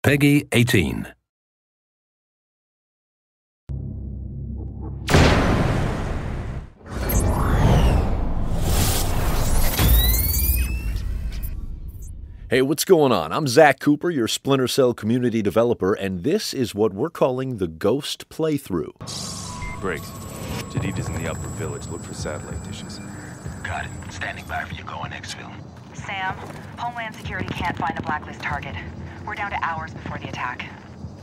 Peggy 18. Hey, what's going on? I'm Zach Cooper, your Splinter Cell community developer, and this is what we're calling the Ghost Playthrough. Briggs, Jadid is in the upper village. Look for satellite dishes. Got it. Standing by for you going exfil. Sam, Homeland Security can't find the Blacklist target. We're down to hours before the attack.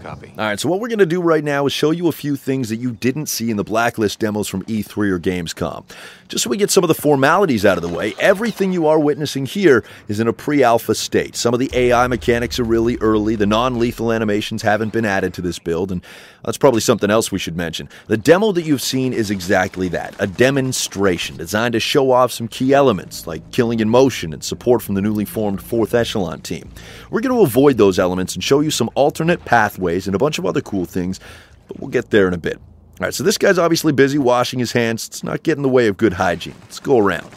Copy. All right, so what we're going to do right now is show you a few things that you didn't see in the Blacklist demos from E3 or Gamescom. Just so we get some of the formalities out of the way, everything you are witnessing here is in a pre-alpha state. Some of the AI mechanics are really early, the non-lethal animations haven't been added to this build, and that's probably something else we should mention. The demo that you've seen is exactly that, a demonstration designed to show off some key elements, like killing in motion and support from the newly formed 4th Echelon team. We're going to avoid those elements and show you some alternate pathways and a bunch of other cool things, but we'll get there in a bit. All right, so this guy's obviously busy washing his hands. Let's not get in the way of good hygiene. Let's go around.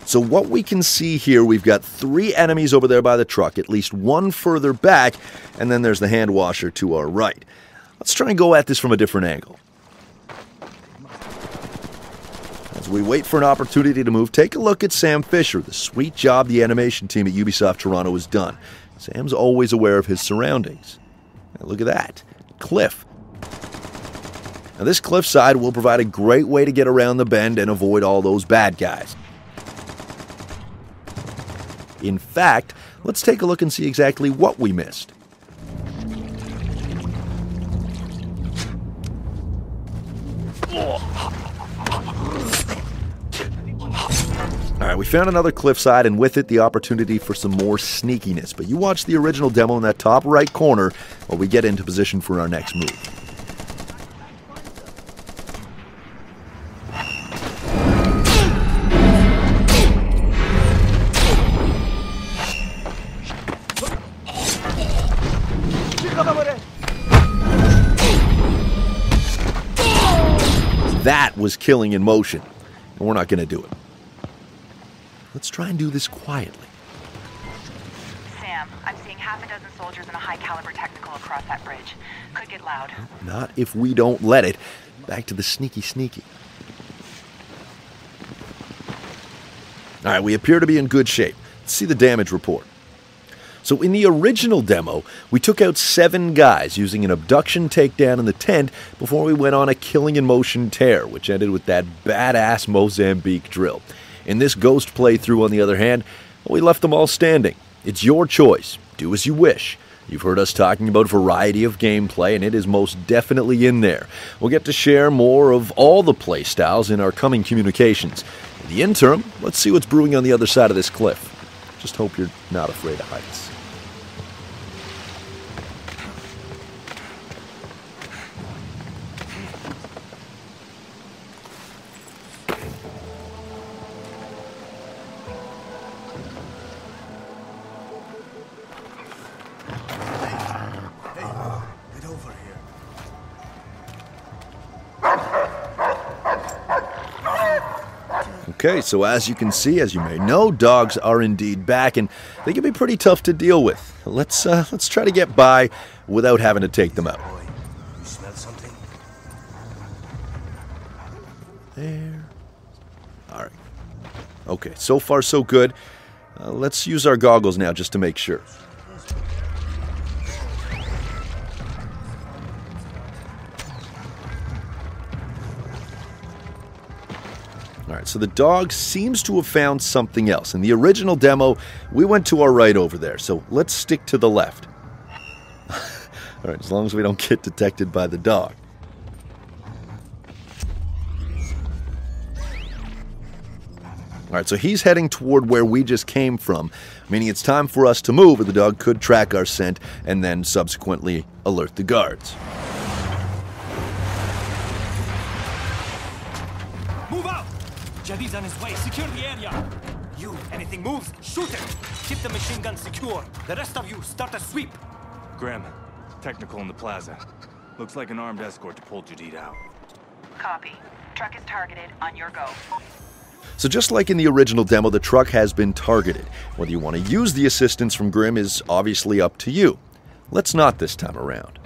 So what we can see here, we've got 3 enemies over there by the truck, at least 1 further back, and then there's the hand washer to our right. Let's try and go at this from a different angle. As we wait for an opportunity to move, take a look at Sam Fisher, the sweet job the animation team at Ubisoft Toronto has done. Sam's always aware of his surroundings. Now look at that. Cliff. Now this cliffside will provide a great way to get around the bend and avoid all those bad guys. In fact, let's take a look and see exactly what we missed. Alright, we found another cliffside, and with it the opportunity for some more sneakiness. But you watch the original demo in that top right corner while we get into position for our next move. That was killing in motion, and we're not going to do it. Let's try and do this quietly. Sam, I'm seeing half a dozen soldiers in a high-caliber technical across that bridge. Could get loud. Not if we don't let it. Back to the sneaky. All right, we appear to be in good shape. Let's see the damage report. So in the original demo, we took out 7 guys using an abduction takedown in the tent before we went on a killing in motion tear, which ended with that badass Mozambique drill. In this Ghost playthrough, on the other hand, we left them all standing. It's your choice. Do as you wish. You've heard us talking about variety of gameplay, and it is most definitely in there. We'll get to share more of all the playstyles in our coming communications. In the interim, let's see what's brewing on the other side of this cliff. Just hope you're not afraid of heights. Okay, so as you can see, as you may know, dogs are indeed back, and they can be pretty tough to deal with. Let's try to get by without having to take them out. You smell something? There. All right. Okay, so far so good. Let's use our goggles now just to make sure. Alright, so the dog seems to have found something else. In the original demo, we went to our right over there, so let's stick to the left. Alright, as long as we don't get detected by the dog. Alright, so he's heading toward where we just came from, meaning it's time for us to move, or the dog could track our scent and then subsequently alert the guards. Move out! Jadid's on his way. Secure the area. You, anything moves, shoot it. Keep the machine gun secure. The rest of you, start a sweep. Graham, technical in the plaza. Looks like an armed escort to pull Jadid out. Copy. Truck is targeted. On your go. So just like in the original demo, the truck has been targeted. Whether you want to use the assistance from Grim is obviously up to you. Let's not this time around.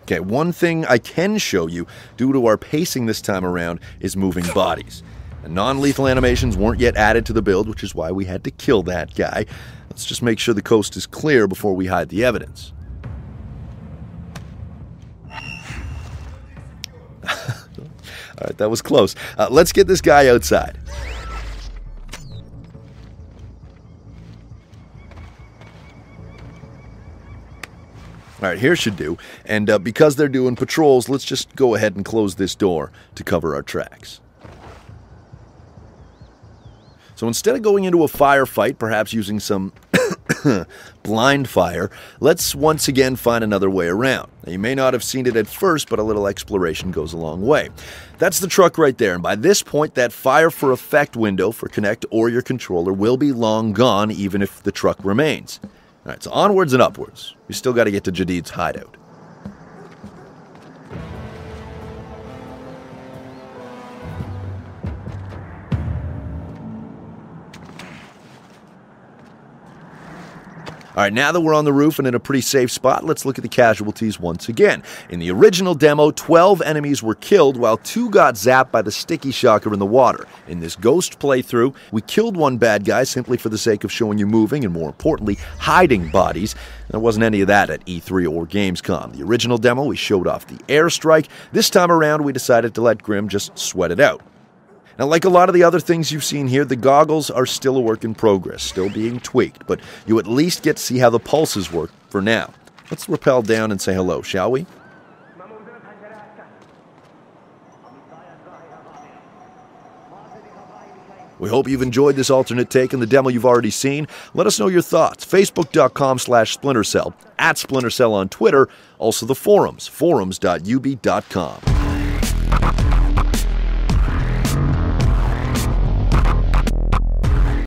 Okay, one thing I can show you, due to our pacing this time around, is moving bodies. And non-lethal animations weren't yet added to the build, which is why we had to kill that guy. Let's just make sure the coast is clear before we hide the evidence. Alright, that was close. Let's get this guy outside. Alright, here should do. And because they're doing patrols, let's just go ahead and close this door to cover our tracks. So instead of going into a firefight, perhaps using some blind fire, let's once again find another way around. Now, you may not have seen it at first, but a little exploration goes a long way. That's the truck right there, and by this point, that fire for effect window for Connect or your controller will be long gone, even if the truck remains. Alright, so onwards and upwards. We still got to get to Jadid's hideout. Alright, now that we're on the roof and in a pretty safe spot, let's look at the casualties once again. In the original demo, 12 enemies were killed while 2 got zapped by the sticky shocker in the water. In this ghost playthrough, we killed one bad guy simply for the sake of showing you moving and, more importantly, hiding bodies. There wasn't any of that at E3 or Gamescom. The original demo, we showed off the airstrike. This time around, we decided to let Grim just sweat it out. Now, like a lot of the other things you've seen here, the goggles are still a work in progress, still being tweaked, but you at least get to see how the pulses work for now. Let's rappel down and say hello, shall we? We hope you've enjoyed this alternate take on the demo you've already seen. Let us know your thoughts. Facebook.com/SplinterCell, @SplinterCell on Twitter, also the forums, forums.ub.com.